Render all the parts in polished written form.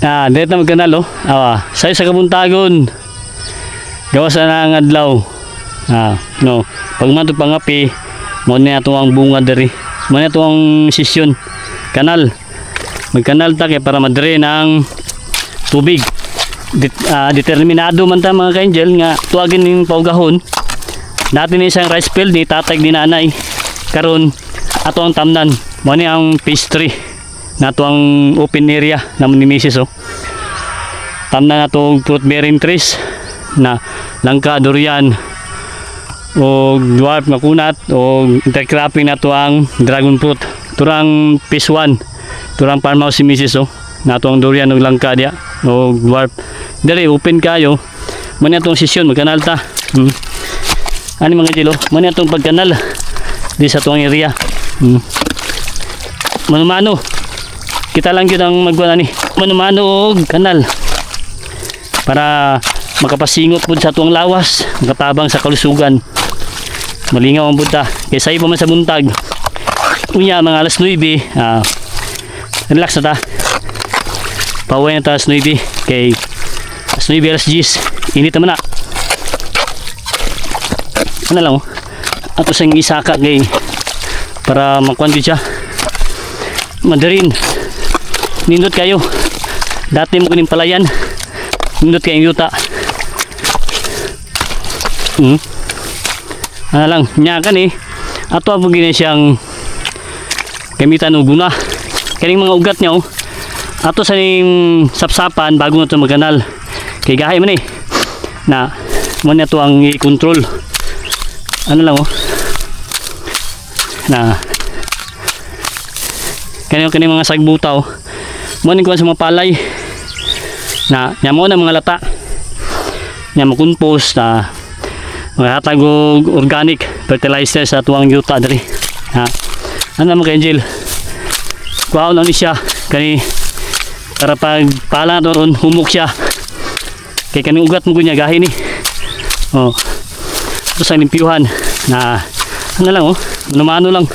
Dito na magkanal oh. Sayo sa kabuntagon. Gawas na ng adlaw. No. Pag man ito pangapi, mo na ito ang bunga diri. Mo na ito ang sisyon. Kanal. Magkanal ta kay para madre ng tubig. Determinado man ta mga ka-angel nga tuwagin ning paugahon. Dati ni isang rice field ni tatay ni nanay. Karon ato ang tamnan. Mo ni ang phase 3 nato ang open area namon ni Mrs. oh. Tamnan nato fruit bearing trees na langka, durian o dwarf nga kunat o intercropping nato ang dragon fruit. Turang phase 1. Turang farmhouse si Mrs. oh. Nato ang durian o langka dia o dwarf. Dere open kayo. Mo ni atong sesyon magkanal ta. Ani mga jilo, mo ni atong pagkanal di sa tuang area. Mano-mano. Kita lang yun ang magwala ni mano-mano og kanal para makapasingop pud sa tuang lawas, makatabang sa kalusugan. Malingaw ang buta. Kaya sayo pa man sa buntag. Unya mga alas 9, relax na ta. Pauwi na ta alas 9. Kay alas 9, alas 10. Init naman na. Ano lang oh. Ato sang isaka kay para makuan siya. Madarin. Nindot kayo. Dati mo kuning palayan. Nindot kayong yuta. Ano lang, nyakan eh. Ato ang gina siyang gamitan o guna. Kaning mga ugat niya oh. Ato sa ning sapsapan bago na ito magkanal. Kay gahay man eh. Na, mo na ito ang i-control. Ano lang oh. Na, kaning mga sagbutaw. Mo ni kuan sa mga palay. Na, nya mo na mga lata. Nya mo compost na maghatag og organic fertilizer sa tuwang yuta diri. Ano mo kay Angel? Kuha lang ni siya kani para pag pala doon humok siya. Kay kaning ugat mo gunya gahi ni. Oh. Tapos ang limpyuhan na ano lang oh, mano lang.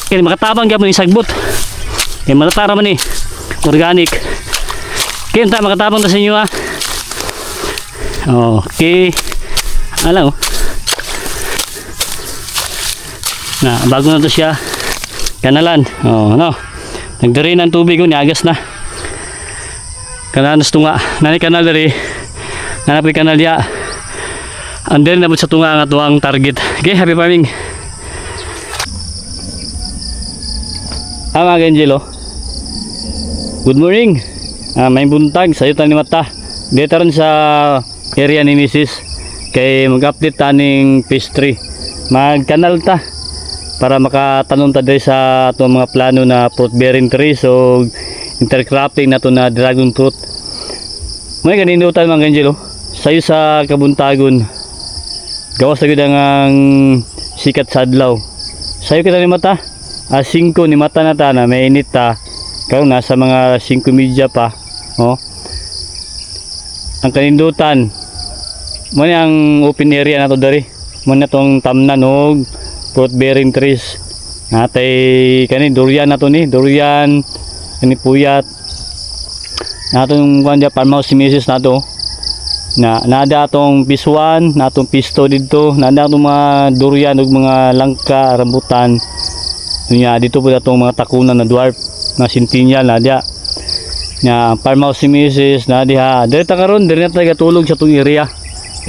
Kaya makatabang gyapon ni sagbot. Kaya malatara man ni organic. Kaya ta makatabang ta sa inyo Okay. Alam oh. Na bago na to siya kanalan. No. Nagdiri ng tubig ko niagas na. Kananos tunga. Nani kanal diri. Nanapay kanal dia. Under na sa tunga nga tuang target. Okay, happy farming. Mga Angelo. Good morning. May buntag sayo tani mata. Dito rin sa area ni Mrs. Kay mag-update taning phase 3. Magkanal ta para makatanong ta diri sa atong mga plano na fruit bearing trees o intercropping na to na dragon fruit. May kaninutan mga Angelo. Sayo sa kabuntagon. Gawas na gud ang sikat sa adlaw. Sayo kita ni mata. 5 ni mata na ta na may init ta. Karon nasa mga 5:30 pa. Oh. Ang kanindutan mo ni ang open area nato diri. Mo na tong tamnan og fruit bearing trees. Natay kani durian nato ni, durian kani puyat. Natong kuan dia farmhouse si Mrs. nato. Na nada atong piswan, natong pisto dito, nada atong mga durian ug mga langka, rambutan. Nya dito po atong mga takunan na dwarf, na centennial na dia. Nya farmhouse si Mrs. na diha. Diri ta karon, diri na taga tulog sa tong area.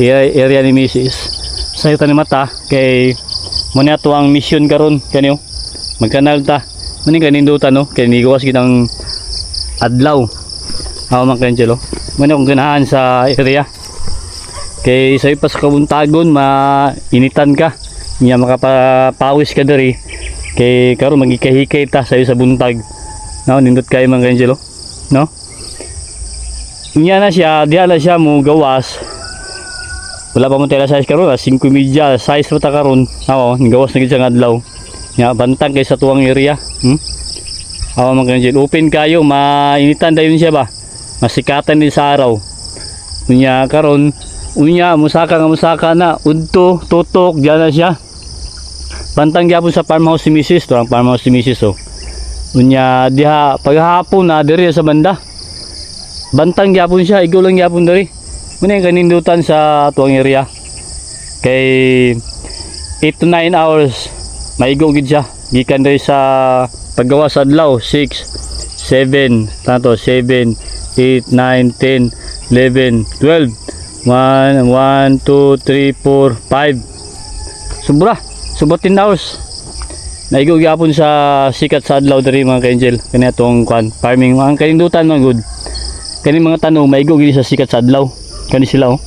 Area ni Mrs. Sayo ta ni mata kay mo ni ato ang mission karon kanyo. Magkanal ta. Mani kanindutan no, kay nigawas gid ang adlaw. Man Angelo. Mo na kung ganahan sa area. Kay sayo pa sa kabuntagon mainitan ka. Nya makapapawis ka diri. Kay karon magikahikay ta sayo sa buntag. No, nindot kay mga Angelo. No? Nya na siya, diha na siya mo gawas. Wala pa mo tela size karon, 5:30 size ra ta karon. Gawas na gid sa adlaw. Nya bantang kay sa tuwang area. Mga Angelo, open kayo, mainitan dayon siya ba? Masikatan din sa araw. Unya karon, musaka na udto tutok diyan na siya. Bantang gyapon sa farmhouse si Mrs. Turang farmhouse si Mrs. Unya diha paghapon na diri sa banda. Bantang gyapon siya, igo lang gyapon diri. Muna yung kanindutan sa tuwang area. Kay 8 to 9 hours maigo gid siya. Gikan diri sa paggawa sa adlaw 6, 7, tanto 7, 8, 9, 10, 11, 12. 1, 2, 3, 4, 5. Sobra 10 hours. Naigo gyapon sa sikat sa adlaw diri mga ka-angel. Kani atong kwan farming ang kanindutan mga good. Kani mga tanom maigo gid sa sikat sa adlaw. Kani sila oh.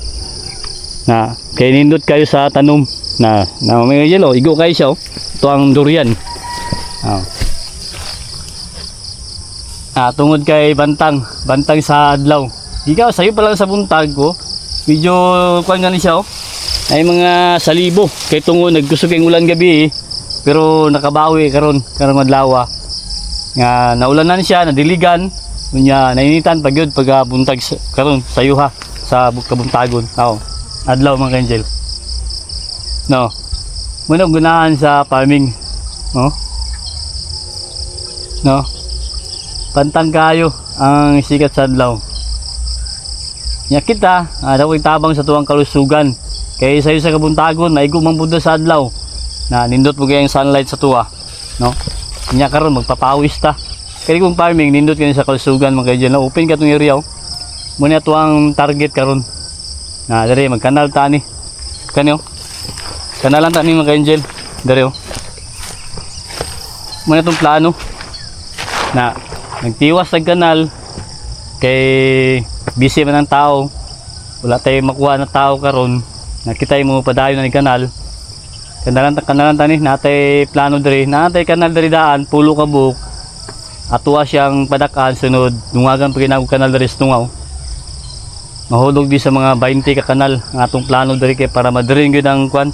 Na kay nindot kayo sa tanom na mga ka-angel oh, igo kayo siya oh. Ito ang durian. Tungod kay bantang sa adlaw. Ikaw sayo pa lang sa buntag ko. Medyo kwan gani siya oh. Ay mga salibo kay tungod nagkusog ang ulan gabi pero nakabawi karon madlaw nga naulanan siya, nadiligan, unya nainitan pagyud pag buntag karon sayuha sa kabuntagon. Adlaw mga ka-angel. No. Muna gunahan sa farming. No. Pantang kayo ang sikat sa adlaw. Nya kita, daw tabang sa tuwang kalusugan. Kay sayo sa kabuntagon, maigo mang budo sa adlaw. Na nindot mo kayang sunlight sa tuwa, no? Nya karon magpapawis ta. Kay kung farming nindot kani sa kalusugan mga ka-angel, na open ka tong area. Muna tuwang target karon. Na diri magkanal ta ni. Kani oh. Kanalan ta ni mga ka-angel. Diri oh. Muna tong plano. Na nagtiwas sa kanal kay busy man ang tao, wala tayong makuha na tao karon, nakita mo padayon na ni kanal. Kanalan tani natay plano diri, natay kanal diri daan pulo ka buok. Atuwa siyang padakan sunod dungagan pa ginag kanal diri sa tungaw. Mahulog di sa mga 20 ka kanal ang atong plano diri kay para madrin gyud ang kwan.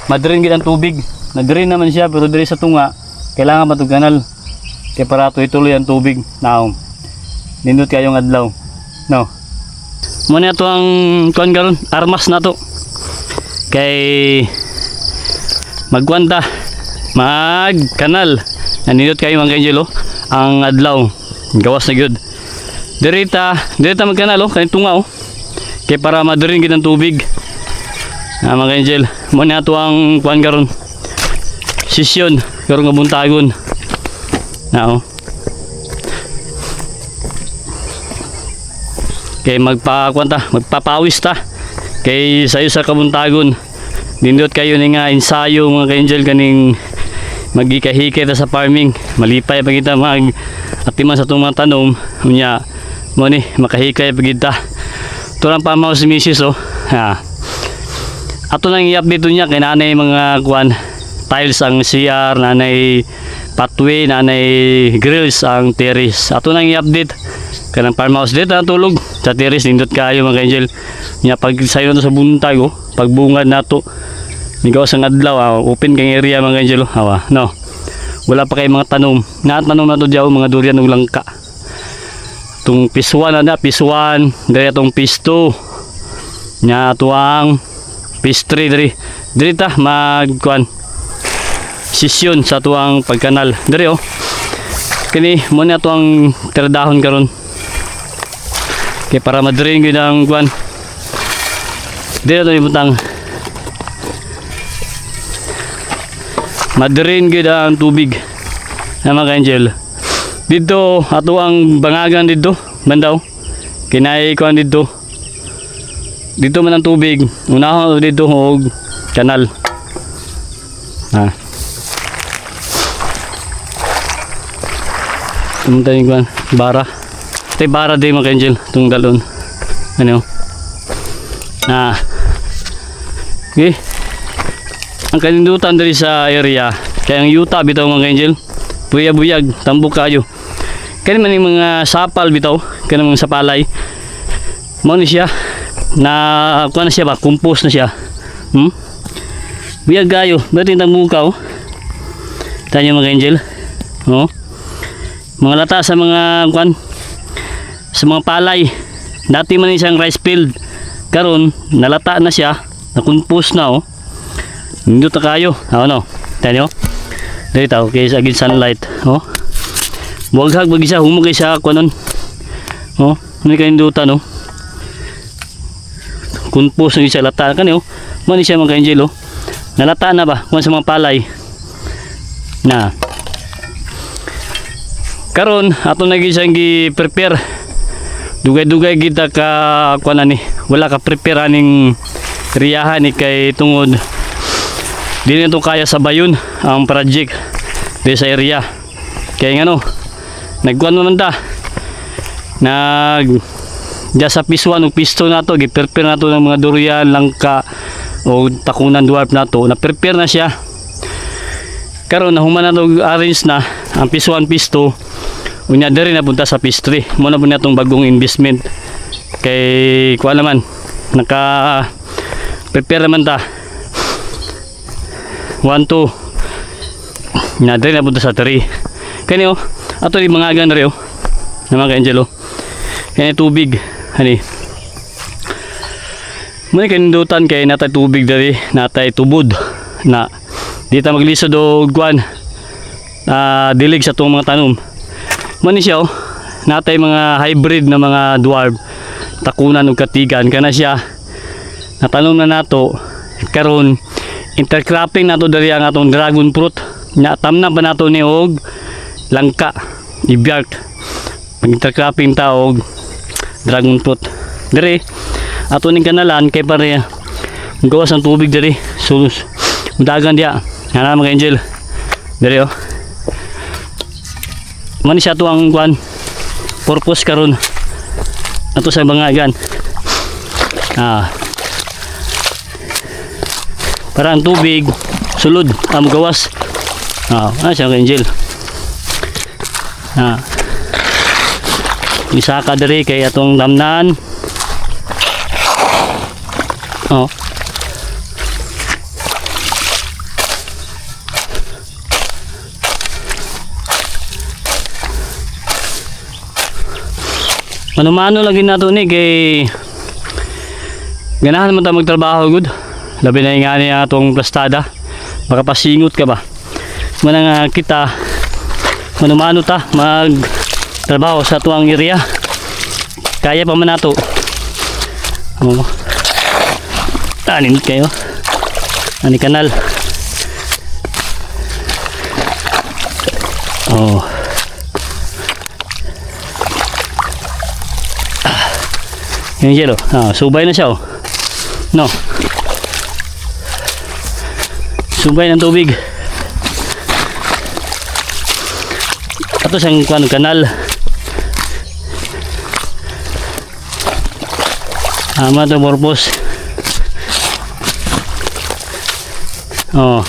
Madrin gyud ang tubig. Nagdrin naman siya pero diri sa tunga kailangan matug kanal. Kay para tuloy ang tubig. Now, nindot kayong adlaw. No. Muna ito ang kuan karon, armas na to. Kay magkwanta, magkanal. Nindot kayo mga ka-angel oh, ang adlaw. Gawas na gyud. Dirita magkanal oh, kaning tunga oh. Kay para madirin gid ang tubig. Mga ka-angel, muna ito ang kuan karon. Sesyon karon nga buntagon. Now, kay magpapawis ta kay sayo sa kabuntagon nindot kayo ni nga ensayo mga ka-angel kaning magikahikay ta sa farming malipay pa kita mag atiman sa itong mga tanom unya mo ni makahikay pa kita turang pamaw si misis oh ato nang i-update niya kay nanay mga kuan tiles ang CR, nanay pathway, nanay grills ang terrace. Ato nang i-update kanang farmhouse dito ang tulog sa terrace nindot kayo mga ka-angel. Nya pag sayo na sa buntag oh, pag bungad nato migaw sang adlaw open kang area mga ka-angel no. Wala pa kay mga tanom. Tanom na to diaw mga durian ug langka. Tung piswan na piswan, diri atong pisto. Nya tuang pistri diri ta magkuan sesyon sa tuang pagkanal diri oh. Kini mo na tuang terdahon karon kay para madrin gyud ang kuan diri to ibutang madrin gyud ang tubig na mga ka-angel dito ato ang bangagan dito bandaw kinay kuan dito man ang tubig unahon dito og kanal Tumunta yung kuan, bara. Ito bara din mga ka-angel, itong dalon. Ano? Okay. Ang kanindutan dali sa area, kaya ang yuta bitaw mga ka-angel, buyag-buyag, tambok kayo. Kaya naman yung mga sapal bitaw, kaya naman mga sapalay. Mau ni siya, kuan na siya ba, compost na siya. Buyag kayo, ba't yung tambukaw? Tanya mga ka-angel, no? Mga lata sa mga kuan sa mga palay. Dati man isang rice field. Karon nalata na siya, na-compose na oh. Nindot na kayo. No. Tanyo. Dito okay sa agin sunlight, oh. Buwaghag bagi siya humugay siya kuanon. Oh, ni kay indutan no. Kunpos ng siya lata kani oh. Mani siya mga angel oh. Nalata na ba kung sa mga palay. Na. Karon ato na gyud siyang gi-prepare. Dugay-dugay kita ka kuan ni. Wala ka prepare aning riyahan ni kay tungod di na to kaya sabayon ang project di sa area. Kaya ngano nagkuan naman ta. Diya sa pisuan ug pisto nato gi-prepare nato ng mga durian, langka o takunan dwarf nato. Na-prepare na siya. Karon nahuman na to arrange na ang pisuan pisto. Unya diri na punta sa pastry. Mo na po natong bagong investment. Kay kuan naman naka prepare naman ta. 1 2 na diri na punta sa 3. Kani oh ato di mga agan reo na mga angelo. Kaya tubig ani. Muna kanindutan kay natay tubig dari, natay tubod na di ta maglisod og kuan dilig sa tong mga tanom. Muna siya oh, natay mga hybrid na mga dwarf, takunan ug katigan kana siya. Natanom na nato karon intercropping nato dari ang atong dragon fruit. Nya tamna pa nato ni og langka, ibiyak. Pag-intercropping ta og dragon fruit. Dere ato ning kanalan kay pare gawas ang tubig dere. So dagan dia. Ana mga angel. Dere oh. Mani siya to ang kuan purpose karon ato sa bangagan. Para ang tubig sulod ang gawas. Siya mga angel. Isa ka diri kay atong damnan. Oh. Mano-mano lagi nato ni kay ganahan man ta magtrabaho gud. Labi na nga ni atong plastada. Baka pasingot ka ba. Manang kita mano-mano ta mag trabaho sa tuang area. Kaya pa man nato. Oh. Tanin kayo. Ani kanal. Oh. Yung yelo. Subay na siya oh. No. Subay ng tubig. Ato siyang kanal. Ama to purpose. Oh.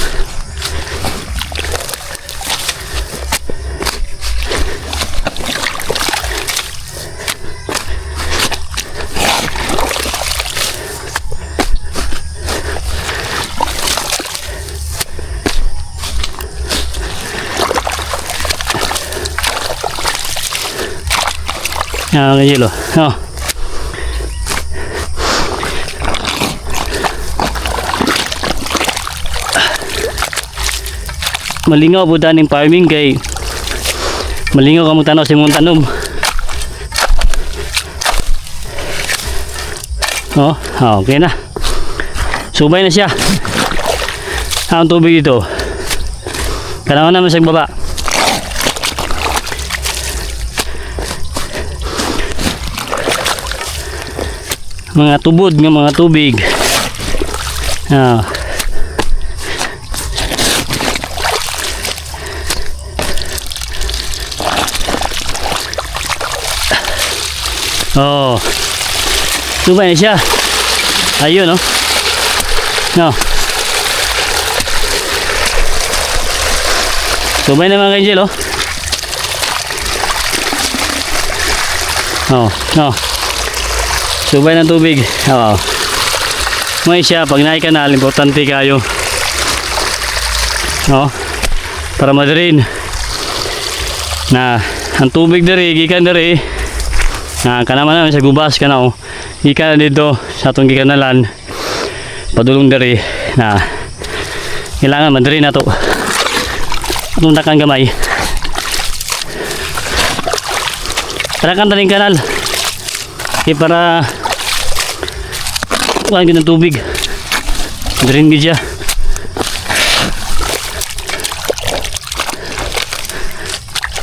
Yelo. Oh. Malingaw po daning farming kay malingaw ka mo tanaw sa imong tanom. Oh, okay na. Subay na siya. Ang tubig dito. Kailangan naman sa baba. Mga tubod ng mga tubig. Oh. Subay na siya. Ayun oh. No. Subay na mga angel oh. Oh, no. Subay ng tubig. Oo. May siya pag naay kanal importante kayo. Oh. Para madarin. Na ang tubig diri gikan diri. Kana man sa gubas kana oh. Gikan dito sa atong gikanalan. Padulong diri na kailangan madarin nato. Atong dakang gamay. Tarakan taning kanal. Okay, para kuhaan ka ng tubig. Drain ka siya.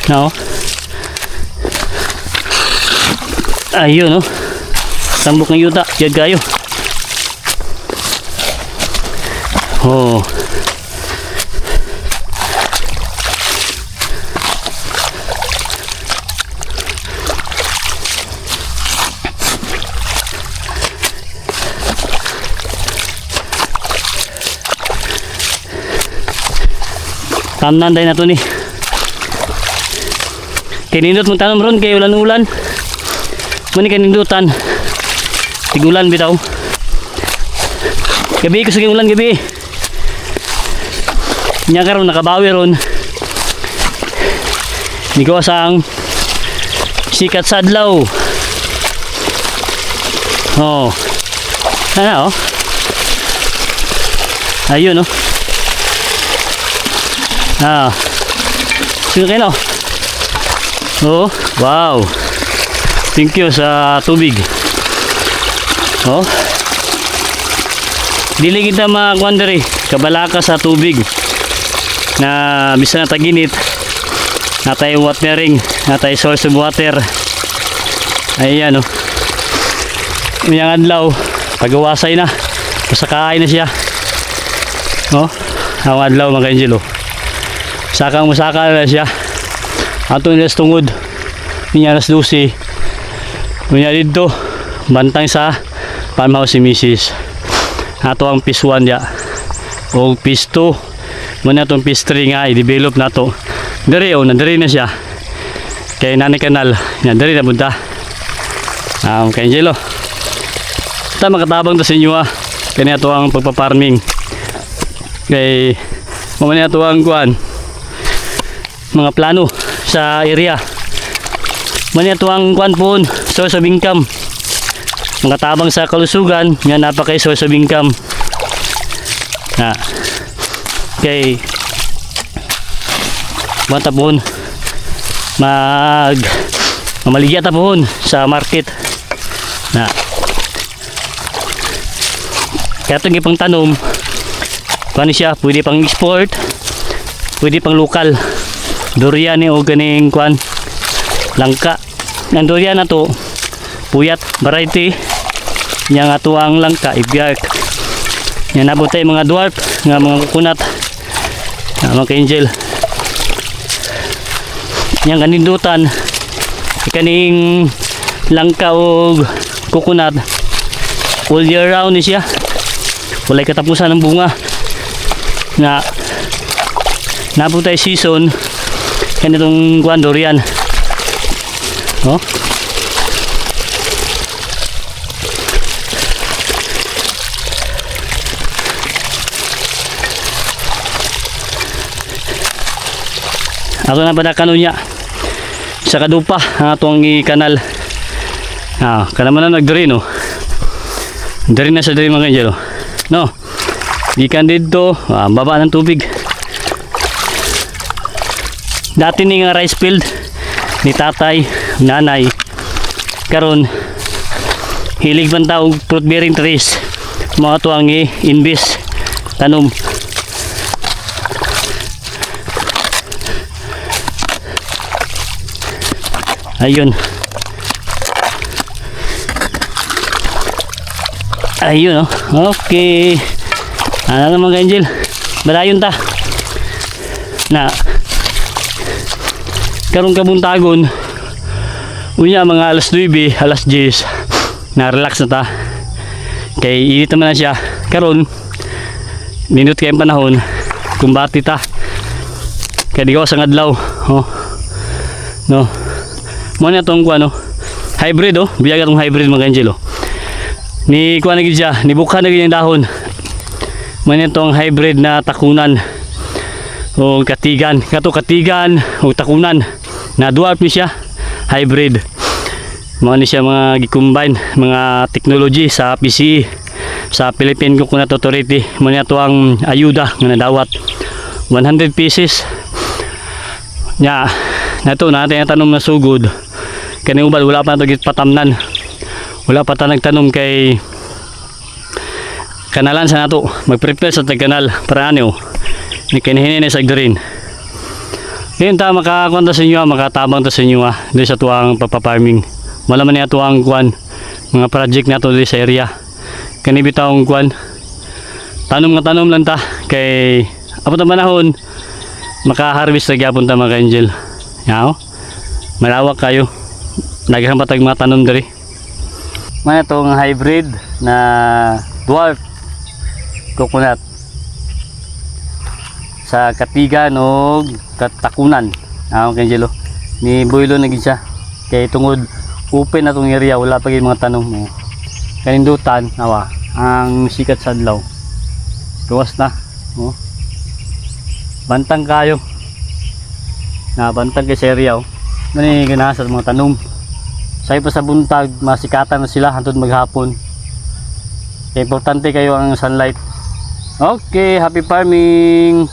No? Ayun, no? Tambok ng yuta. Diyan kayo. Oh. Tamnan tayo na ito ni. Kinindot mong tanong ron kay ulan-ulan. Muni kanindutan. Tigulan bitaw. Gabi ko sige ulan gabi. Nya karon nakabawi ron. Hindi ko asang sikat sa adlaw. Oh. Ano oh? Ayun oh. Ah. Sino kayo? Oh, wow. Thank you sa tubig. Oh. Dili kita makuan diri, kabalaka sa tubig. Na bisan na taginit. Natay watering, natay source of water. Ayan oh. Yang adlaw, pagawasay na. Pasakain na siya. Oh, ang adlaw mga Angelo. Sakang musaka na siya. Ato nilas tungod. Niya alas 12. Niya dito. Bantang sa farmhouse si Mrs. Ato ang piece 1 ya. O piece 2. Muna itong piece 3 nga. I-develop na to. Dari o. Nadari na siya. Kay Nanay Kanal. Nadari na punta. Kay Angelo. Ito makatabang to sa inyo ha. Kaya ito ang pagpaparming. Kay mamaya ito ang kuhan. Mga plano sa area. Mani ito ang kuan po, source of income. Mga tabang sa kalusugan, yan napakay source of income. Na. Okay. Banta po mamaligya ta po sa market. Na. Kaya ito ipang tanom, paano siya, pwede pang export, pwede pang lokal. Durian ni o ganing kuan langka. Ang durian na to puyat variety yang ato ang langka ibiyak. Yan abot tay mga dwarf nga mga coconut. Mga angel. Yang kanindutan kaning langka o coconut all year round ni siya. Walay katapusan ng bunga. Na nabot tay season kanitong kuan durian. Oh. Ato na padakano niya sa kadupa ang atong kanal. Kana man na nagdiri no. Diri na sa diri mga Angelo. No. Ikan dito, baba ng tubig. Dati ni nga rice field ni tatay, nanay. Karon hilig man taog fruit bearing trees. Mga tuang i-invest tanom. Ayun. Ayun oh. Okay. Ano naman Angel? Balayon ta. Na karong kabuntagon unya mga alas 9, alas 10 na relax na ta kay init naman na siya karon minute kayong panahon kumbati ta kay di ko sa adlaw oh no mo na tong kuano hybrid oh biyaga tong hybrid mga Angelo ni kuan na gid siya ni bukha na gid yung dahon mo na tong hybrid na takunan o katigan kato katigan o takunan na dwarf ni siya hybrid mo ni siya mga gi-combine mga technology sa PCE sa Philippine Coconut Authority mo ni ato ang ayuda nga nadawat 100 pieces nya nato natin ang tanom na sugod Kaning ubad wala pa na patamnan. Wala pa ta nagtanom kay kanalan sa nato. Mag-prepare sa tag-kanal para ano. Ni kinihinin sa green. Ngayon ta makakwanta sa inyo, makatabang ta sa inyo dito sa tuwang papafarming. Malaman niya tuwang kuan mga project nato dito sa area. Kani bitawng kuan. Tanom lang ta kay abot ang manahon maka-harvest na gyapon ta mga angel. Yaw. Malawak kayo. Naghan patag mga tanom diri. Man itong hybrid na dwarf coconut sa Katigan o Katakunan. Okay, Angelo. Ni Boylo na gid siya. Kay tungod open na tong area, wala pa gyud mga tanom mo. Kanindutan awa ang sikat sa adlaw. Tuwas na, oh. Bantang kayo. Na bantang kay sa area, oh. Mani ganahan sa mga tanom. Say pa sa buntag, masikatan na sila hantod maghapon. Kaya importante kayo ang sunlight. Okay, happy farming!